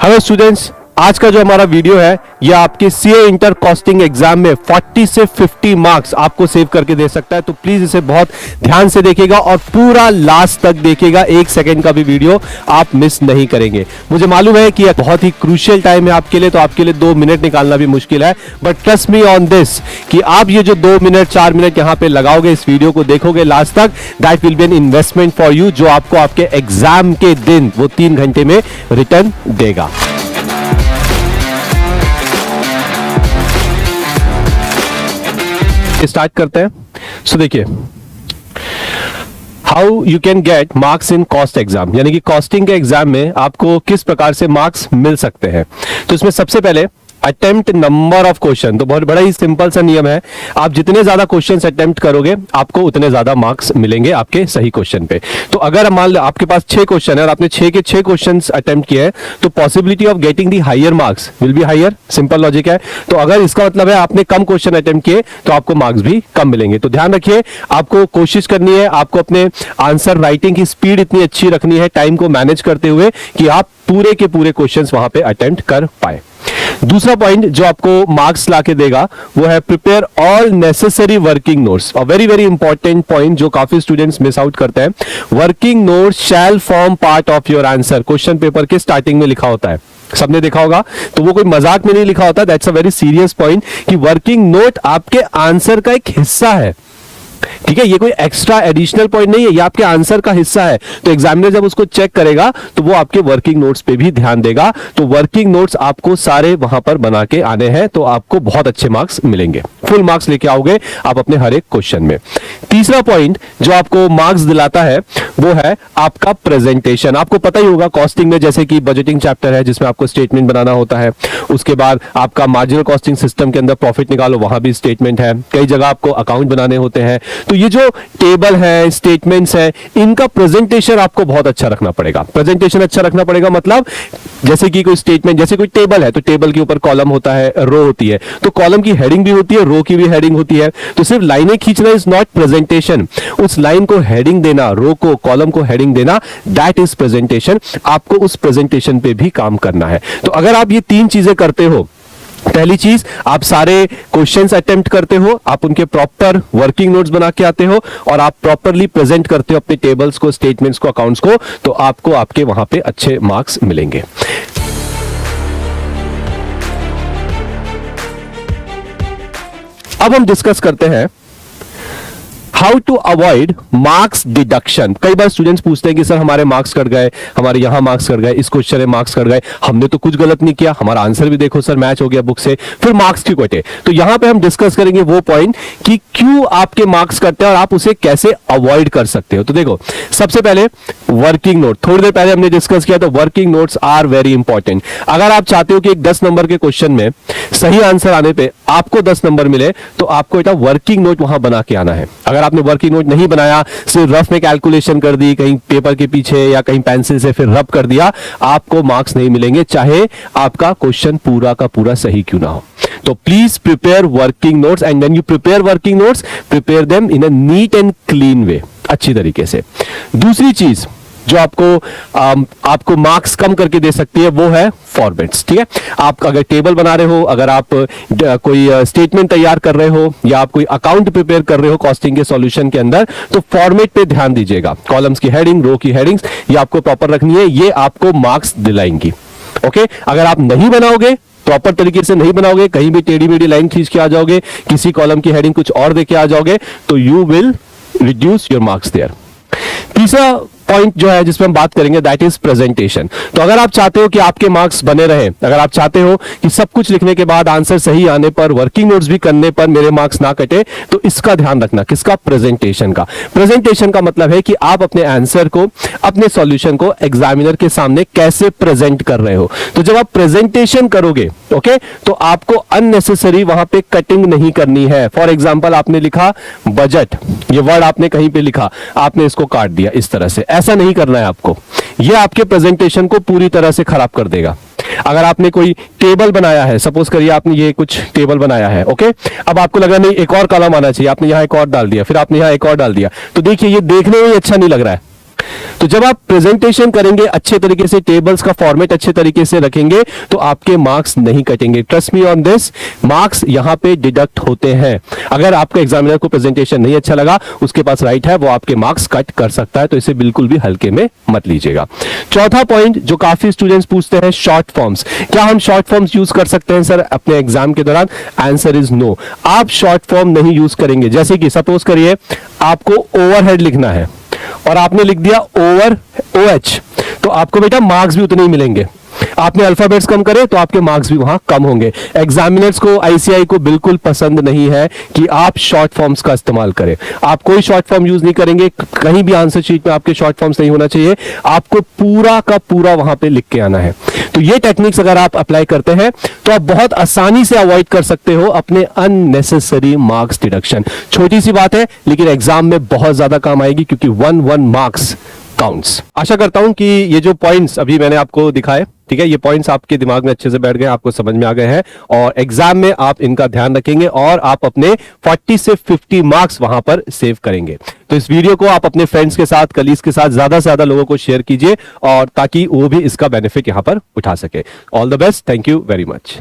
Hello students, आज का जो हमारा वीडियो है यह आपके सीए इंटर कॉस्टिंग एग्जाम में 40 से 50 मार्क्स आपको सेव करके दे सकता है। तो प्लीज इसे बहुत ध्यान से देखिएगा और पूरा लास्ट तक देखिएगा, एक सेकंड का भी वीडियो आप मिस नहीं करेंगे। मुझे मालूम है कि यह बहुत ही क्रूशियल टाइम है आपके लिए, तो आपके लिए 2 मिनट निकालना भी मुश्किल है, but trust me on this कि आप ये जो 2 मिनट 4 मिनट यहां पे लगाओगे, इस वीडियो को देखोगे लास्ट तक, that will be an investment for you, जो आपको आपके एग्जाम के दिन वो 3 घंटे में रिटर्न देगा। स्टार्ट करते हैं। सो देखिए, how you can get marks in cost exam, यानी कि कॉस्टिंग के एग्जाम में आपको किस प्रकार से मार्क्स मिल सकते हैं। तो इसमें सबसे पहले अटेम्प्ट नंबर ऑफ क्वेश्चन, तो बहुत बड़ा ही सिंपल सा नियम है, आप जितने ज्यादा क्वेश्चंस अटेम्प्ट करोगे आपको उतने ज्यादा मार्क्स मिलेंगे आपके सही क्वेश्चन पे। तो अगर मान लो आपके पास 6 क्वेश्चन है और आपने 6 के 6 क्वेश्चंस अटेम्प्ट किए हैं, तो possibility of getting the higher marks will be higher. Simple logic है। तो अगर इसका मतलब है आपने कम क्वेश्चन अटेम्प्ट किए तो आपको मार्क्स भी कम मिलेंगे। तो ध्यान रखिए, आपको कोशिश करनी है, आपको अपने आंसर राइटिंग की स्पीड इतनी अच्छी रखनी है टाइम को मैनेज करते हुए कि आप पूरे के पूरे क्वेश्चंस वहां पे अटेम्प्ट कर पाए। दूसरा पॉइंट जो आपको मार्क्स लाके देगा वो है prepare all necessary working notes. और वेरी वेरी इंपॉर्टेंट पॉइंट जो काफी स्टूडेंट्स मिस आउट करते हैं, working notes shall form part of your answer. Question paper के स्टार्टिंग में लिखा होता है, सबने देखा होगा, तो वो कोई मजाक में नहीं लिखा होता। That's a very serious point कि वर्किंग नोट आपके आंसर का एक हिस्सा है। ठीक है, ये कोई एक्स्ट्रा एडिशनल पॉइंट नहीं है, ये आपके आंसर का हिस्सा है। तो एग्जामिनर जब उसको चेक करेगा तो वो आपके वर्किंग नोट्स पे भी ध्यान देगा। तो वर्किंग नोट्स आपको सारे वहां पर बना के आने हैं, तो आपको बहुत अच्छे मार्क्स मिलेंगे, फुल मार्क्स लेके आओगे आप अपने हर एक क्वेश्चन में। तीसरा पॉइंट जो आपको मार्क्स दिलाता है वो है आपका प्रेजेंटेशन। आपको पता ही होगा कॉस्टिंग में, जैसे कि बजटिंग चैप्टर है जिसमें आपको स्टेटमेंट बनाना होता है, उसके बाद आपका मार्जिनल कॉस्टिंग सिस्टम के अंदर प्रॉफिट निकालो, वहां भी स्टेटमेंट है, कई जगह आपको अकाउंट बनाने होते हैं। तो ये जो टेबल है, स्टेटमेंट्स है, इनका प्रेजेंटेशन आपको बहुत अच्छा रखना पड़ेगा। प्रेजेंटेशन अच्छा रखना पड़ेगा मतलब जैसे कि कोई स्टेटमेंट, जैसे कोई टेबल है तो टेबल के ऊपर कॉलम होता है, रो होती है, तो कॉलम की हेडिंग भी होती है, रो की भी हेडिंग होती है। तो सिर्फ लाइनें खींचना इज नॉट प्रेजेंटेशन, उस लाइन को हेडिंग देना, रो को, कॉलम को हेडिंग देना, दैट इज प्रेजेंटेशन। आपको उस प्रेजेंटेशन पे भी काम करना है। तो अगर आप ये 3 चीजें करते हो, पहली चीज आप सारे क्वेश्चंस अटेम्प्ट करते हो, आप उनके प्रॉपर वर्किंग नोट्स बना के आते हो और आप प्रॉपरली प्रेजेंट करते हो अपने टेबल्स को, स्टेटमेंट्स को, अकाउंट्स को, तो आपको आपके वहां पे अच्छे मार्क्स मिलेंगे। अब हम डिस्कस करते हैं how to avoid marks deduction. कई बार स्टूडेंट्स पूछते हैं कि सर हमारे मार्क्स कट गए, हमारे यहां मार्क्स कट गए, इस क्वेश्चन में मार्क्स कट गए, हमने तो कुछ गलत नहीं किया, हमारा आंसर भी देखो सर मैच हो गया बुक से, फिर मार्क्स क्यों कटे। तो यहां पे हम डिस्कस करेंगे वो पॉइंट कि क्यों आपके मार्क्स कटते हैं और आप उसे कैसे अवॉइड कर सकते हो। तो देखो, सबसे पहले वर्किंग नोट, थोड़ी देर पहले हमने डिस्कस किया, तो working notes are very important. अगर आप चाहते हो कि एक 10 नंबर के क्वेश्चन में सही आंसर आने पे आपको 10 नंबर मिले, तो आपको एक वर्किंग नोट वहां बना के आना है। अगर आपने वर्किंग नोट नहीं बनाया, सिर्फ रफ में कैलकुलेशन कर दी कहीं पेपर के पीछे या कहीं पेंसिल से फिर रब कर दिया, आपको मार्क्स नहीं मिलेंगे, चाहे आपका क्वेश्चन पूरा का पूरा सही क्यों ना हो। तो please prepare working notes, and when you prepare working notes, prepare them in a neat and clean way, अच्छी तरीके से। दूसरी चीज जो आपको मार्क्स कम करके दे सकती है वो है फॉर्मेट्स। ठीक है, आप अगर टेबल बना रहे हो, अगर आप कोई स्टेटमेंट तैयार कर रहे हो या आप कोई अकाउंट प्रिपेयर कर रहे हो कॉस्टिंग के सॉल्यूशन के अंदर, तो फॉर्मेट पे ध्यान दीजिएगा। कॉलम्स की हेडिंग, रो की हेडिंग्स, ये आपको प्रॉपर रखनी है, ये आपको मार्क्स दिलाएंगी। ओके, अगर आप नहीं बनाओगे, प्रॉपर तरीके से नहीं बनाओगे, कहीं भी टेढ़ी मेढ़ी लाइन खींच के आ जाओगे, किसी कॉलम की हेडिंग कुछ और देके आ जाओगे, तो you will reduce your marks there. तीसरा पॉइंट जो है जिसमें हम बात करेंगे, दैट इज प्रेजेंटेशन। तो अगर आप चाहते हो कि आपके मार्क्स बने रहे, अगर आप चाहते हो कि सब कुछ लिखने के बाद आंसर सही आने पर, वर्किंग नोट्स भी करने पर मेरे मार्क्स ना कटे, तो इसका ध्यान रखना, किसका, प्रेजेंटेशन का। प्रेजेंटेशन का मतलब है कि आप अपने आंसर को, अपने सॉल्यूशन को एग्जामिनर के सामने कैसे प्रेजेंट कर रहे हो। तो जब आप प्रेजेंटेशन करोगे, ओके, तो आपको अननेसेसरी वहां पे कटिंग नहीं करनी है। फॉर एग्जाम्पल, आपने लिखा बजट, ये वर्ड आपने कहीं पे लिखा, आपने इसको काट दिया इस तरह से, ऐसा नहीं करना है आपको। यह आपके प्रेजेंटेशन को पूरी तरह से खराब कर देगा। अगर आपने कोई टेबल बनाया है, सपोज करिए आपने ये कुछ टेबल बनाया है, ओके, अब आपको लगा नहीं एक और कॉलम आना चाहिए, आपने यहां एक और डाल दिया, फिर आपने यहां एक और डाल दिया, तो देखिए ये देखने में ही अच्छा नहीं लग रहा है। तो जब आप प्रेजेंटेशन करेंगे अच्छे तरीके से, टेबल्स का फॉर्मेट अच्छे तरीके से रखेंगे, तो आपके मार्क्स नहीं कटेंगे। Trust me on this, marks यहां पे डिडक्ट होते हैं। अगर आपके एग्जामिनर को प्रेजेंटेशन नहीं अच्छा लगा, उसके पास राइट है, वो आपके मार्क्स कट कर सकता है, तो इसे बिल्कुल भी हल्के में मत लीजिएगा। चौथा पॉइंट जो काफी स्टूडेंट्स पूछते हैं, शॉर्ट फॉर्म्स। क्या हम शॉर्ट फॉर्म्स यूज कर सकते हैं सर अपने एग्जाम के दौरान? Answer is no. आप शॉर्ट फॉर्म नहीं यूज करेंगे। जैसे कि सपोज करिए आपको ओवरहेड लिखना है और आपने लिख दिया ओवर OH, तो आपको बेटा मार्क्स भी उतने ही मिलेंगे। आपने अल्फाबेट्स कम करे तो आपके मार्क्स भी वहां कम होंगे। एग्जामिनर्स को, ICI को बिल्कुल पसंद नहीं है कि आप शॉर्ट फॉर्म्स का इस्तेमाल करें। आप कोई शॉर्ट फॉर्म यूज नहीं करेंगे, कहीं भी आंसर शीट में आपके शॉर्ट फॉर्म्स नहीं होना चाहिए। आपको पूरा का पूरा वहां पे लिख के आना है। तो ये टेक्निक्स अगर आप अप्लाई करते हैं तो आप बहुत आसानी से अवॉइड कर सकते हो अपने अननेसेसरी मार्क्स डिडक्शन। छोटी सी बात है, लेकिन एग्जाम में बहुत ज्यादा काम आएगी, क्योंकि 1 मार्क्स काउंट्स। आशा करता हूं कि ये जो पॉइंट्स अभी मैंने आपको दिखाए, ठीक है, ये पॉइंट्स आपके दिमाग में अच्छे से बैठ गए, आपको समझ में आ गए हैं, और एग्जाम में आप इनका ध्यान रखेंगे और आप अपने 40 से 50 मार्क्स वहां पर सेव करेंगे। तो इस वीडियो को आप अपने फ्रेंड्स के साथ, कलीग्स के साथ ज्यादा से ज्यादा लोगों को शेयर कीजिए, और ताकि वो भी इसका बेनिफिट यहां पर उठा सके। All the best, thank you very much.